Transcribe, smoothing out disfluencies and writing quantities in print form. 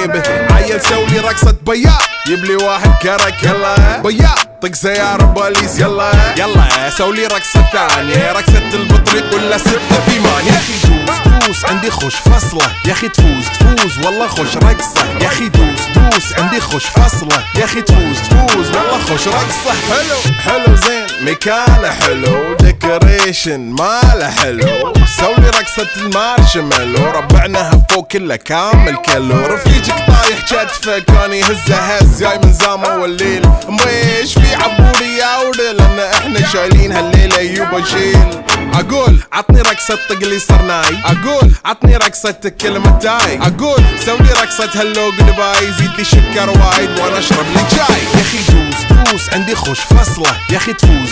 جيبه. عيل سولي رقصة بياع يبلي واحد كرك يلا بياع طق سيارة بوليس يلا يلا سولي رقصة ثانية رقصة البطريق ولا ستة في مان. يا اخي دوس عندي خوش فصلة يا اخي تفوز والله خوش رقصة يا اخي دوس عندي خوش فصلة يا اخي تفوز والله خوش رقصة. حلو زين مكانه حلو ديكوريشن ماله حلو سولي رقصة المارشميلو ربعناها فوق كله كامل كيلو. رفيجك طايح كتفه كان يهزه هز جاي من زامه والليل ميش في عبوري يا ودل لان احنا شايلين هالليلة يوبا شيل. اقول عطني رقصة طقلي صرناي اقول عطني رقصة كلمة تاي اقول سولي رقصة هلو جدباي زيد لي شكر وايد وانا اشرب لي جاي. يا اخي دوس عندي خوش فصلة يا اخي تفوز